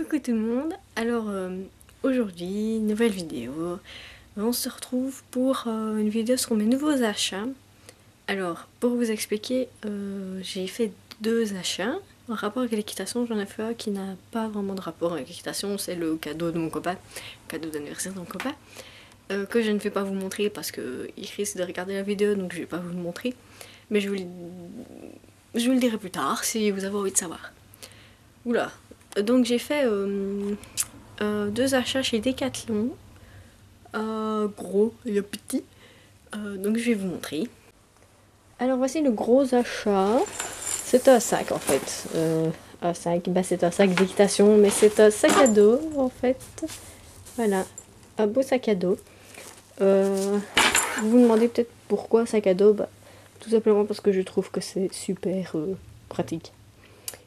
Coucou tout le monde, alors aujourd'hui, nouvelle vidéo, on se retrouve pour une vidéo sur mes nouveaux achats. Alors pour vous expliquer, j'ai fait deux achats en rapport avec l'équitation. J'en ai fait un qui n'a pas vraiment de rapport avec l'équitation, c'est le cadeau de mon copain, cadeau d'anniversaire de mon copain, que je ne vais pas vous montrer parce qu'il risque de regarder la vidéo, donc je ne vais pas vous le montrer, mais je vous le dirai plus tard si vous avez envie de savoir. Oula. Donc j'ai fait deux achats chez Decathlon, gros et petit, donc je vais vous montrer. Alors voici le gros achat, c'est un sac en fait, un sac, c'est un sac d'équitation, mais c'est un sac à dos en fait, voilà, un beau sac à dos. Vous vous demandez peut-être pourquoi sac à dos, tout simplement parce que je trouve que c'est super pratique.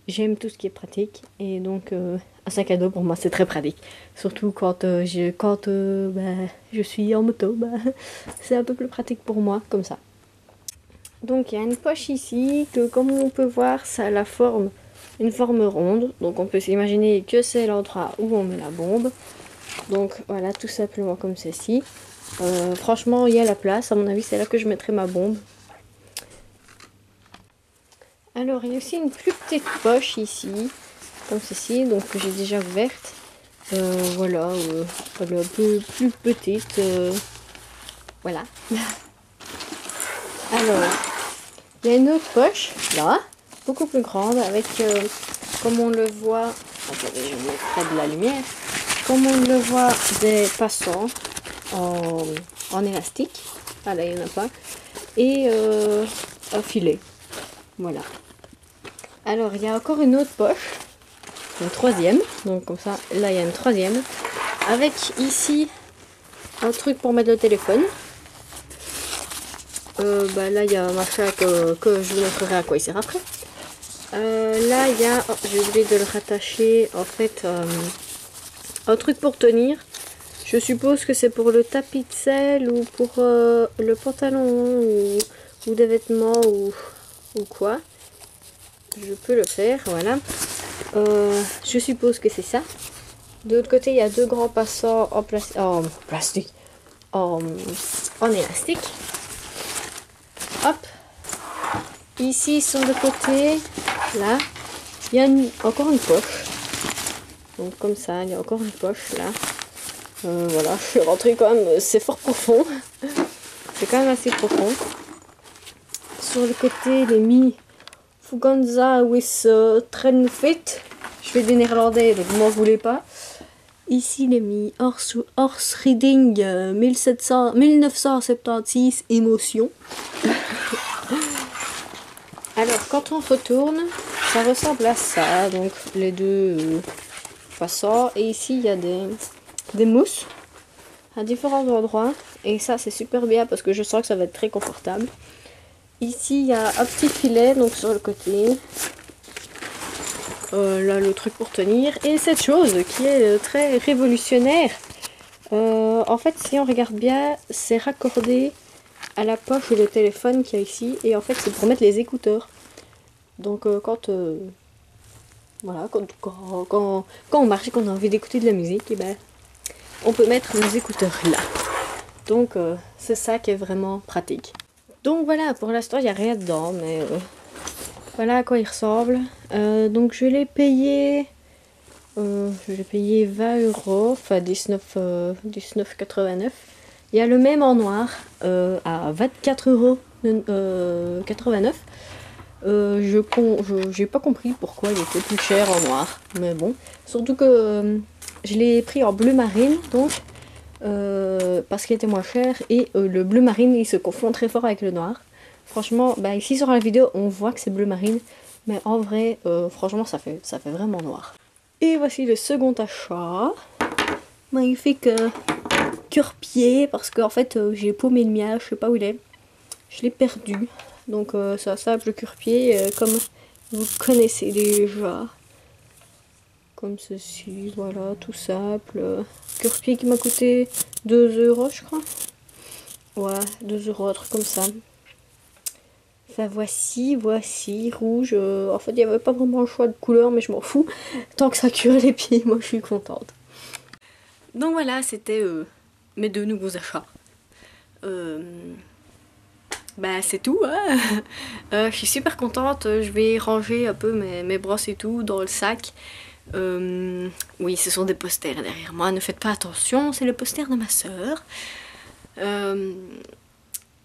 J'aime tout ce qui est pratique et donc un sac à dos pour moi c'est très pratique. Surtout quand, je suis en moto, c'est un peu plus pratique pour moi comme ça. Donc il y a une poche ici que comme on peut voir ça a une forme ronde. Donc on peut s'imaginer que c'est l'endroit où on met la bombe. Donc voilà, tout simplement comme ceci. Franchement il y a la place, à mon avis c'est là que je mettrai ma bombe. Alors il y a aussi une plus petite poche ici, comme ceci, donc que j'ai déjà ouverte. Voilà, elle est un peu plus petite. Voilà. Alors, il y a une autre poche, là, beaucoup plus grande, avec, comme on le voit, attendez, je vais mettre près de la lumière, comme on le voit, des passants en élastique. Ah là, il n'y en a pas. Et un filet. Voilà. Alors, il y a encore une autre poche, une troisième, donc comme ça, là il y a une troisième, avec ici un truc pour mettre le téléphone. Là il y a un machin que je vous montrerai à quoi il sert après. Là il y a, j'ai oublié de le rattacher, en fait, un truc pour tenir. Je suppose que c'est pour le tapis de selle ou pour le pantalon ou des vêtements ou quoi. Je peux le faire, voilà. Je suppose que c'est ça. De l'autre côté, il y a deux grands passants en plastique, en élastique. Hop. Ici, sur le côté, là, il y a encore une poche. Donc comme ça, il y a encore une poche là. Voilà, je suis rentrée quand même, c'est fort profond. C'est quand même assez profond. Sur le côté, les Mi Fuganza with Trend Fit. Je fais des néerlandais, donc vous m'en voulez pas. Ici, les Mi Horse Reading 1976 Émotion. Alors, quand on retourne, ça ressemble à ça. Donc, les deux passants. Et ici, il y a des mousses à différents endroits. Et ça, c'est super bien parce que je sens que ça va être très confortable. Ici, il y a un petit filet, donc sur le côté. Là, le truc pour tenir. Et cette chose qui est très révolutionnaire. En fait, si on regarde bien, c'est raccordé à la poche de téléphone qu'il y a ici. Et en fait, c'est pour mettre les écouteurs. Donc, voilà, quand on marche et qu'on a envie d'écouter de la musique, et on peut mettre nos écouteurs là. Donc, c'est ça qui est vraiment pratique. Donc voilà, pour l'instant il n'y a rien dedans, mais voilà à quoi il ressemble. Donc je l'ai payé 20 €, enfin 19,89 €. Il y a le même en noir à 24,89 €. J'ai pas compris pourquoi il était plus cher en noir, mais bon. Surtout que je l'ai pris en bleu marine, donc parce qu'il était moins cher, et le bleu marine il se confond très fort avec le noir. Franchement, ici sur la vidéo on voit que c'est bleu marine, mais en vrai franchement ça fait vraiment noir. Et voici le second achat, magnifique cure-pied, parce qu'en fait j'ai paumé le mien, je sais pas où il est, je l'ai perdu. Donc c'est un simple cure-pied comme vous connaissez déjà. Comme ceci, voilà, tout simple. Cure-pied qui m'a coûté 2 € je crois. Ouais, 2 €, un truc comme ça. Enfin voici, rouge. En fait, il n'y avait pas vraiment le choix de couleur, mais je m'en fous. Tant que ça cure les pieds, moi je suis contente. Donc voilà, c'était mes 2 nouveaux achats. Bah c'est tout, hein. Je suis super contente, je vais ranger un peu mes brosses et tout dans le sac. Oui, ce sont des posters derrière moi, ne faites pas attention, c'est le poster de ma soeur.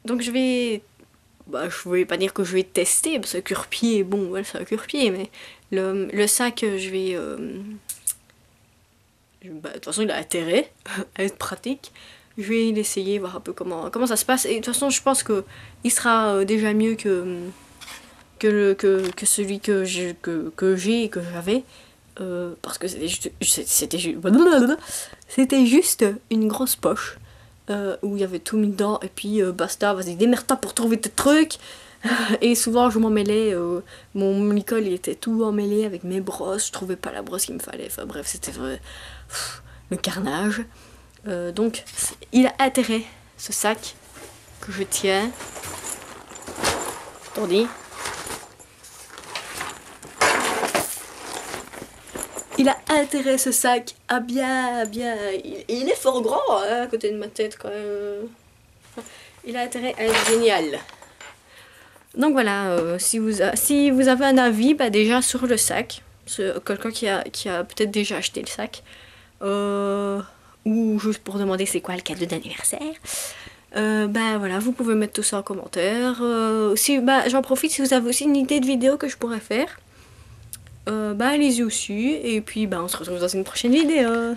Donc je vais... Bah, je vais pas dire que je vais tester, parce que cure-pied, bon, ouais, c'est un cure-pied, mais le sac, je vais... bah, de toute façon, il a intérêt à être pratique. Je vais l'essayer, voir un peu comment ça se passe. Et de toute façon, je pense qu'il sera déjà mieux que celui que j'ai et que j'avais. Parce que c'était juste une grosse poche où il y avait tout mis dedans. Et puis basta, vas-y, démerde-toi pour trouver tes trucs. Et souvent je m'en mêlais, mon Nicole il était tout emmêlé avec mes brosses, je trouvais pas la brosse qu'il me fallait, enfin bref c'était vrai, le carnage. Donc il a intérêt, ce sac que je tiens. Attendez. Il a intérêt ce sac à bien. Il est fort grand hein, à côté de ma tête quand même. Il a intérêt à être génial. Donc voilà, si vous avez un avis, bah déjà sur le sac, quelqu'un qui a peut-être déjà acheté le sac, ou juste pour demander c'est quoi le cadeau d'anniversaire, bah voilà, vous pouvez mettre tout ça en commentaire. Bah, j'en profite, si vous avez aussi une idée de vidéo que je pourrais faire, bah allez-y aussi, et puis bah on se retrouve dans une prochaine vidéo.